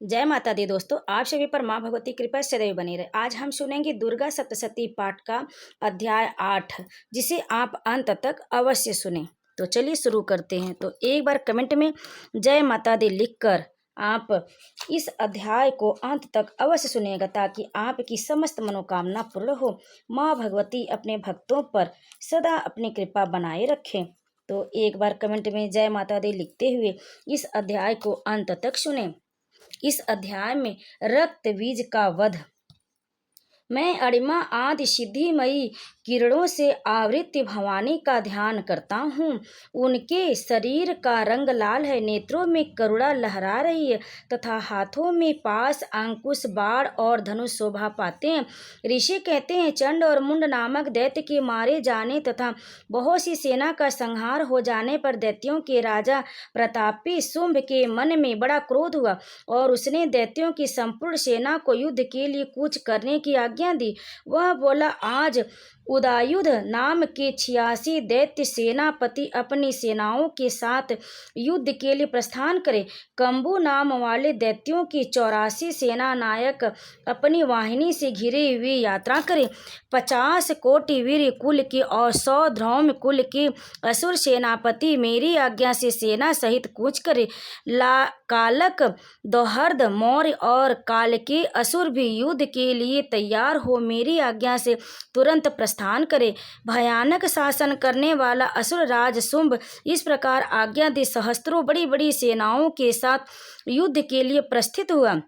जय माता दी दोस्तों, आप सभी पर माँ भगवती की कृपा सदैव बनी रहे। आज हम सुनेंगे दुर्गा सप्तशती पाठ का अध्याय 8, जिसे आप अंत तक अवश्य सुने। तो चलिए शुरू करते हैं। तो एक बार कमेंट में जय माता दी लिखकर आप इस अध्याय को अंत तक अवश्य सुनिएगा, ताकि आपकी समस्त मनोकामना पूर्ण हो। माँ भगवती अपने भक्तों पर सदा अपनी कृपा बनाए रखें। तो एक बार कमेंट में जय माता दी लिखते हुए इस अध्याय को अंत तक सुने। इस अध्याय में रक्त बीज का वध। मैं अणिमा आदि सिद्धिमयी किरणों से आवृत्ति भवानी का ध्यान करता हूँ। उनके शरीर का रंग लाल है, नेत्रों में करुणा लहरा रही है तथा हाथों में पास, अंकुश, बाण और धनुष शोभा पाते हैं। ऋषि कहते हैं, चंड और मुंड नामक दैत्य के मारे जाने तथा बहुत सी सेना का संहार हो जाने पर दैत्यों के राजा प्रतापी शुंभ के मन में बड़ा क्रोध हुआ और उसने दैत्यों की संपूर्ण सेना को युद्ध के लिए कूच करने की आज्ञा दी। वह बोला, आज उदायुध नाम के 86 दैत्य सेनापति अपनी सेनाओं के साथ युद्ध के लिए प्रस्थान करे। कंबू नाम वाले दैत्यों की 84 सेना नायक अपनी वाहिनी से घिरे हुए यात्रा करे। 50 कोटि वीर कुल के और 100 ध्रौम कुल के असुर सेनापति मेरी आज्ञा से सेना सहित कूच करे। कालक, दोहर्द, मौर्य और काल के असुर भी युद्ध के लिए तैयार हो मेरी आज्ञा से तुरंत प्रस्थान करे। भयानक शासन करने वाला असुर राज शुंभ इस प्रकार आज्ञा दे सहस्त्रों बड़ी बड़ी सेनाओं के साथ युद्ध के लिए प्रस्थित हुआ।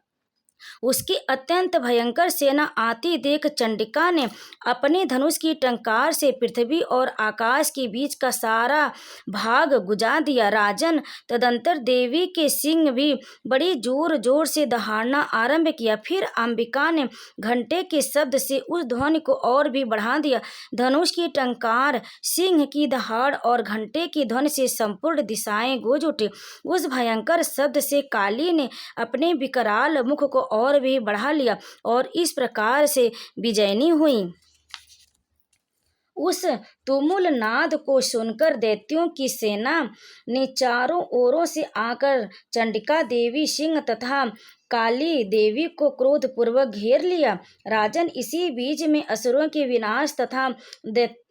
उसकी अत्यंत भयंकर सेना आती देख चंडिका ने अपने धनुष की टंकार से पृथ्वी और आकाश के बीच का सारा भाग गुजा दिया। राजन, तदंतर देवी के सिंह भी बड़ी जोर जोर से दहाड़ना आरंभ किया। फिर अंबिका ने घंटे के शब्द से उस ध्वनि को और भी बढ़ा दिया। धनुष की टंकार, सिंह की दहाड़ और घंटे की ध्वनि से संपूर्ण दिशाएं गूंज उठी। उस भयंकर शब्द से काली ने अपने विकराल मुख को और भी बढ़ा लिया और इस प्रकार से विजयनी हुई। उस तुमुल नाद को सुनकर दैत्यों की सेना ने चारों ओरों से आकर चंडिका देवी, सिंह तथा काली देवी को क्रोधपूर्वक घेर लिया। राजन, इसी बीच में असुरों के विनाश तथा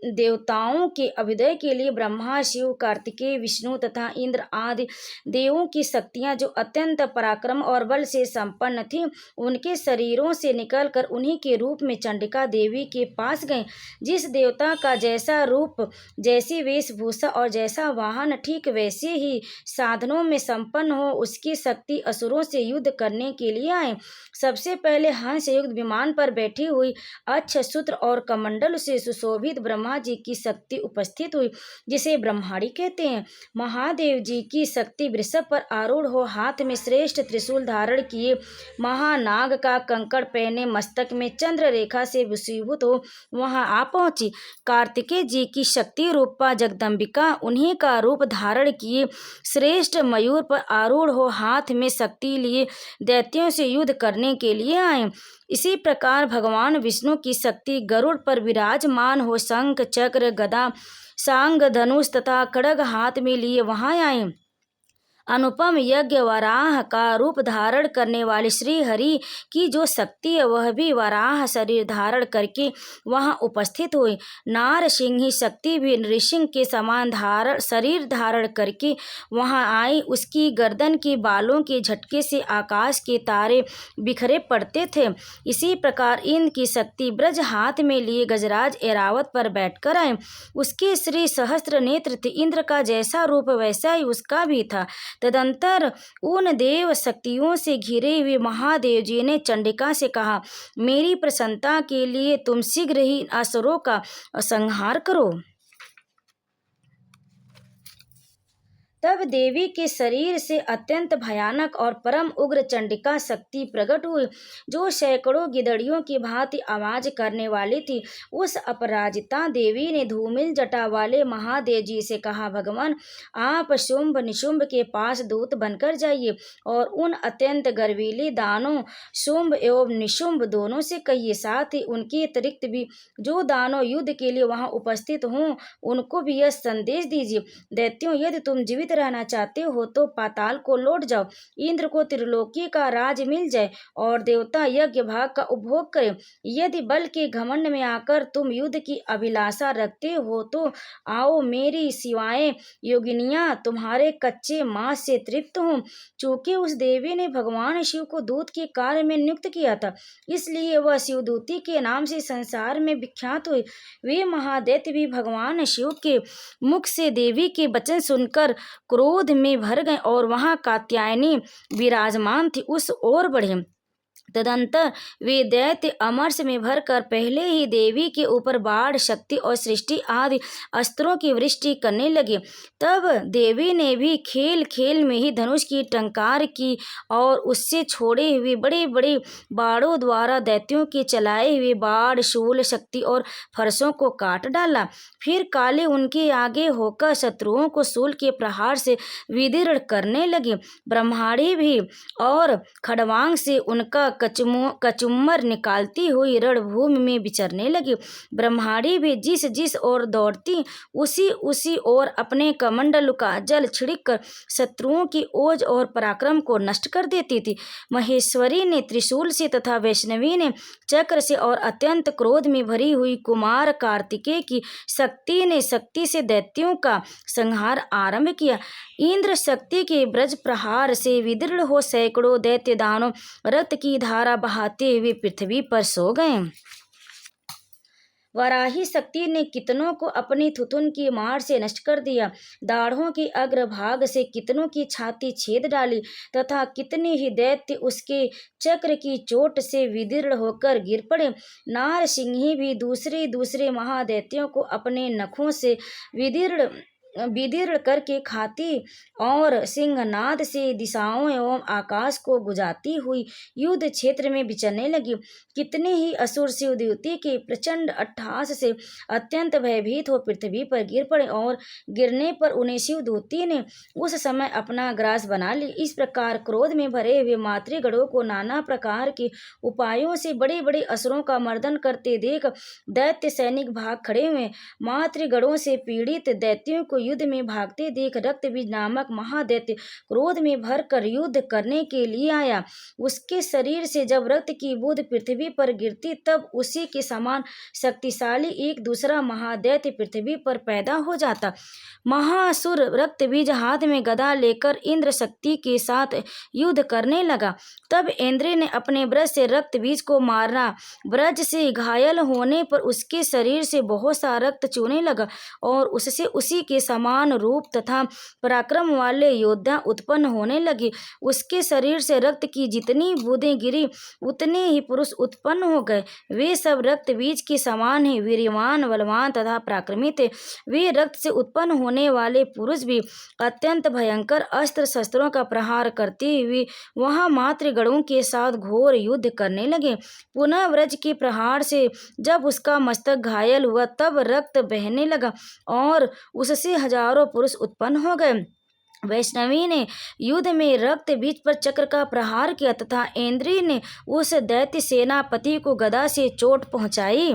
देवताओं के अभ्युदय के लिए ब्रह्मा, शिव, कार्तिकेय, विष्णु तथा इंद्र आदि देवों की शक्तियां जो अत्यंत पराक्रम और बल से संपन्न थीं, उनके शरीरों से निकलकर उन्हीं के रूप में चंडिका देवी के पास गए। जिस देवता का जैसा रूप, जैसी वेशभूषा और जैसा वाहन, ठीक वैसे ही साधनों में संपन्न हो, उसकी शक्ति असुरों से युद्ध करने के लिए आए। सबसे पहले हंस युक्त विमान पर बैठी हुई अक्ष सूत्र और कमंडल से सुशोभित ब्रह्मा जी की शक्ति उपस्थित हुई, जिसे ब्रह्माणी कहते हैं। महादेव जी की शक्ति वृषभ पर आरूढ़ हो, हाथ में श्रेष्ठ त्रिशूल धारण किए, महानाग का कंकड़ पहने, मस्तक में चंद्र रेखा से विभूषित हो वहां आ पहुंची। कार्तिकेय जी की शक्ति रूपा जगदम्बिका उन्हीं का रूप धारण किए श्रेष्ठ मयूर पर आरूढ़ हो, हाथ में शक्ति लिए दैत्यों से युद्ध करने के लिए आए। इसी प्रकार भगवान विष्णु की शक्ति गरुड़ पर विराजमान हो, शंख, चक्र, गदा, सांग, धनुष तथा खड्ग हाथ में लिए वहां आए। अनुपम यज्ञ वराह का रूप धारण करने वाले श्री हरि की जो शक्ति है, वह भी वराह शरीर धारण करके वहां उपस्थित हुई। नारसिंही शक्ति भी नृसिंह के समान शरीर धारण करके वहां आई। उसकी गर्दन के बालों के झटके से आकाश के तारे बिखरे पड़ते थे। इसी प्रकार इंद्र की शक्ति ब्रज हाथ में लिए गजराज ऐरावत पर बैठकर आए। उसके श्री सहस्त्र नेत्र थे, इंद्र का जैसा रूप वैसा ही उसका भी था। तदंतर उन देव शक्तियों से घिरे हुए महादेव जी ने चंडिका से कहा, मेरी प्रसन्नता के लिए तुम शीघ्र ही असुरों का संहार करो। तब देवी के शरीर से अत्यंत भयानक और परम उग्र चंडिका शक्ति प्रकट हुई, जो सैकड़ों गिदड़ियों की भांति आवाज करने वाली थी। उस अपराजिता देवी ने धूमिल जटा वाले महादेव जी से कहा, भगवान, आप शुंभ निशुंभ के पास दूत बनकर जाइए और उन अत्यंत गर्वीले दानों शुंभ एवं निशुंभ दोनों से कहिए, साथ ही उनके अतिरिक्त भी जो दानव युद्ध के लिए वहां उपस्थित हों, उनको भी यह संदेश दीजिए, दैत्यों, यदि तुम जीवित रहना चाहते हो तो पाताल को लौट जाओ, इंद्र को त्रिलोकी का राज मिल जाए और देवता यज्ञ भाग का उपभोग करें। यदि बल के घमंड में आकर तुम युद्ध की अभिलाषा रखते हो तो आओ, मेरी सिवाय योगिनियां तुम्हारे कच्चे मांस से तृप्त हों। चूंकि उस देवी ने भगवान शिव को दूत के कार्य में नियुक्त किया था, इसलिए वह शिवदूती के नाम से संसार में विख्यात हुई। वे महादैत्य भी भगवान शिव के मुख से देवी के वचन सुनकर क्रोध में भर गए और वहां कात्यायनी विराजमान थी उस ओर बढ़े। तदंतर वे दैत्य अमरस में भरकर पहले ही देवी के ऊपर बाढ़, शक्ति और सृष्टि आदि अस्त्रों की वृष्टि करने लगे। तब देवी ने भी खेल खेल में ही धनुष की टंकार की और उससे छोड़े हुए बड़े बड़े बाणों द्वारा दैत्यों के चलाए हुए बाढ़, शूल, शक्ति और फरसों को काट डाला। फिर काले उनके आगे होकर शत्रुओं को शूल के प्रहार से विदीर्ण करने लगे। ब्रह्माणी भी और खड़वांग से उनका कचुम्मर निकालती हुई रणभूमि में विचरने लगी। ब्रह्माणी भी जिस जिस ओर दौड़ती उसी उसी ओर अपने कमंडल का जल छिड़क कर शत्रुओं की ओज और पराक्रम को नष्ट कर देती थी। महेश्वरी ने त्रिशूल से तथा वैष्णवी ने चक्र से और अत्यंत क्रोध में भरी हुई कुमार कार्तिकेय की शक्ति से दैत्यों का संहार आरंभ किया। इंद्र शक्ति के ब्रज प्रहार से विदीर्ण हो सैकड़ों दैत्य दानव रक्त की धारा बहाते हुए पृथ्वी पर सो गए। वराही शक्ति ने कितनों को अपनी थुथुन की मार से नष्ट कर दिया, दाढ़ों के अग्रभाग से कितनों की छाती छेद डाली तथा कितने ही दैत्य उसके चक्र की चोट से विदीर्ण होकर गिर पड़े। नारसिंही भी दूसरे दूसरे महादैत्यों को अपने नखों से विदीर्ण करके खाती और सिंहनाद से दिशाओं एवं आकाश को गुजाती हुई युद्ध क्षेत्र में विचरने लगी। कितने ही असुर शिवदूती के प्रचंड अट्टहास से अत्यंत भयभीत हो पृथ्वी पर गिर पड़े और गिरने पर उन्हें शिवदूती ने उस समय अपना ग्रास बना ली। इस प्रकार क्रोध में भरे हुए मातृगणों को नाना प्रकार के उपायों से बड़े बड़े असुरों का मर्दन करते देख दैत्य सैनिक भाग खड़े हुए। मातृगणों से पीड़ित दैत्यों को युद्ध में भागते देख रक्तबीज नामक महादैत्य क्रोध में भरकर युद्ध करने के लिए आया। उसके शरीर से जब रक्त की बूंद पृथ्वी पर गिरती तब उसी के समान शक्तिशाली एक दूसरा महादैत्य पृथ्वी पर पैदा हो जाता। महासुर रक्तबीज हाथ में गदा लेकर इंद्र शक्ति के साथ युद्ध करने लगा। तब इंद्र ने अपने ब्रज से रक्तबीज को मारा। ब्रज से घायल होने पर उसके शरीर से बहुत सा रक्त चूने लगा और उससे उसी के समान रूप तथा पराक्रम वाले योद्धा उत्पन्न होने लगे। उसके शरीर से रक्त की जितनी बूंदें गिरी उतने ही पुरुष उत्पन्न हो गए। वे सब रक्त बीज के समान ही वीर्यवान, बलवान तथा पराक्रमी थे। वे रक्त से उत्पन्न होने वाले पुरुष भी अत्यंत भयंकर अस्त्र शस्त्रों का प्रहार करते हुए वहां मातृगणों के साथ घोर युद्ध करने लगे। पुनः व्रज के प्रहार से जब उसका मस्तक घायल हुआ तब रक्त बहने लगा और उससे हजारों पुरुष उत्पन्न हो गए। वैष्णवी ने युद्ध में रक्त बीज पर चक्र का प्रहार किया तथा इंद्री ने उस दैत्य सेनापति को गदा से चोट पहुंचाई।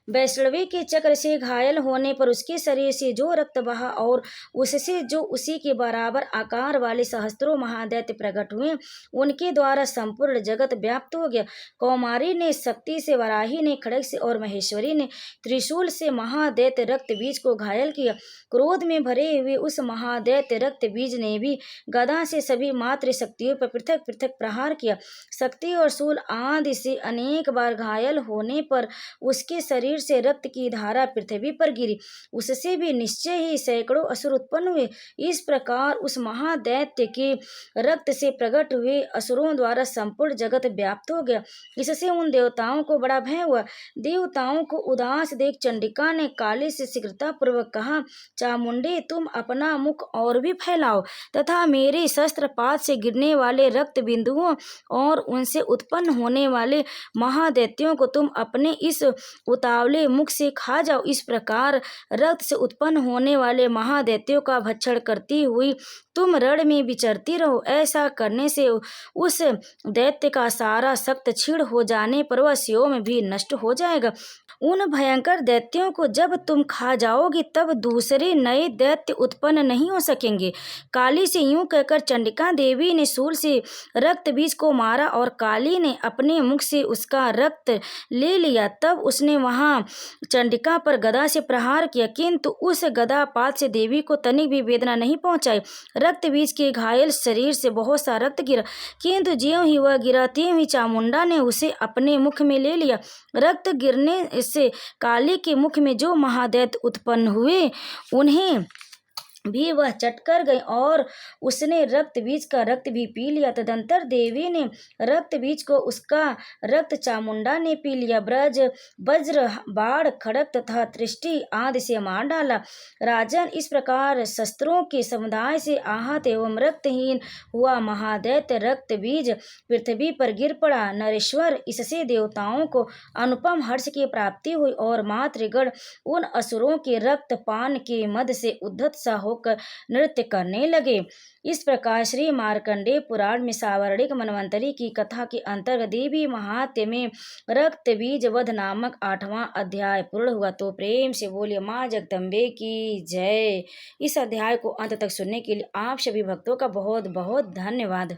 वैष्णवी के चक्र से घायल होने पर उसके शरीर से जो रक्त बहा और उससे जो उसी के बराबर आकार वाले सहस्त्रों महादैत्य प्रकट हुए, उनके द्वारा संपूर्ण जगत व्याप्त हो गया। कौमारी ने शक्ति से, वराही ने खड्ग से और महेश्वरी ने त्रिशूल से महादैत्य रक्त बीज को घायल किया। क्रोध में भरे हुए उस महादैत्य रक्त बीज ने भी गदा से सभी मातृ शक्तियों पर पृथक पृथक प्रहार किया। शक्ति और शूल आदि से अनेक बार घायल होने पर उसके शरीर से रक्त की धारा पृथ्वी पर गिरी। उससे भी निश्चय ही सैकड़ों असुर उत्पन्न हुए। इस प्रकार उस महादैत्य के रक्त से प्रकट हुए असुरों द्वारा संपूर्ण जगत व्याप्त हो गया। इससे उन देवताओं को बड़ा भय हुआ। देवताओं को उदास देख चंडिका ने काली से शीघ्रता पूर्वक कहा, चामुंडे, तुम अपना मुख और भी फैलाओ तथा मेरे शस्त्रपात से गिरने वाले रक्त बिंदुओं और उनसे उत्पन्न होने वाले महादैत्यों को तुम अपने इस उतावले बावले मुख से खा जाओ। इस प्रकार रक्त से उत्पन्न होने वाले महादैत्यों का भक्षण करती हुई तुम रण में विचरती रहो। ऐसा करने से उस दैत्य का सारा शक्त क्षीण हो जाने पर वह स्यों भी नष्ट हो जाएगा। उन भयंकर दैत्यों को जब तुम खा जाओगे तब दूसरे नए दैत्य उत्पन्न नहीं हो सकेंगे। काली से यूं कहकर चंडिका देवी ने शूल से रक्त बीज को मारा और काली ने अपने मुख से उसका रक्त ले लिया। तब उसने वहां चंडिका पर गदा से प्रहार किया, किंतु उस गदा पात से देवी को तनिक भी वेदना नहीं पहुंचाई। रक्त बीज के घायल शरीर से बहुत सा रक्त गिरा, किंतु ज्यों ही वह गिरा त्यों ही चामुंडा ने उसे अपने मुख में ले लिया। रक्त गिरने से काली के मुख में जो महादैत्य उत्पन्न हुए उन्हें भी वह चट कर गई और उसने रक्त बीज का रक्त भी पी लिया। तदंतर देवी ने रक्त बीज को उसका रक्त चामुंडा ने पी लिया। ब्रज वज्र बाण खड़ग तथा दृष्टि आदि से मार डाला। राजन, इस प्रकार शस्त्रों के समुदाय से आहत एवं रक्तहीन हुआ महादैत्य रक्त बीज पृथ्वी पर गिर पड़ा। नरेश्वर, इससे देवताओं को अनुपम हर्ष की प्राप्ति हुई और मातृगण उन असुरों के रक्त पान के मद से उद्धत सा होकर नृत्य करने लगे। इस प्रकार श्री मार्कंडेय पुराण में सावर्णिक मनवंतरी की कथा के अंतर्गत देवी महात्म्य में रक्त बीज वध नामक 8वां अध्याय पूर्ण हुआ। तो प्रेम से बोलिए माँ जगदम्बे की जय। इस अध्याय को अंत तक सुनने के लिए आप सभी भक्तों का बहुत बहुत धन्यवाद।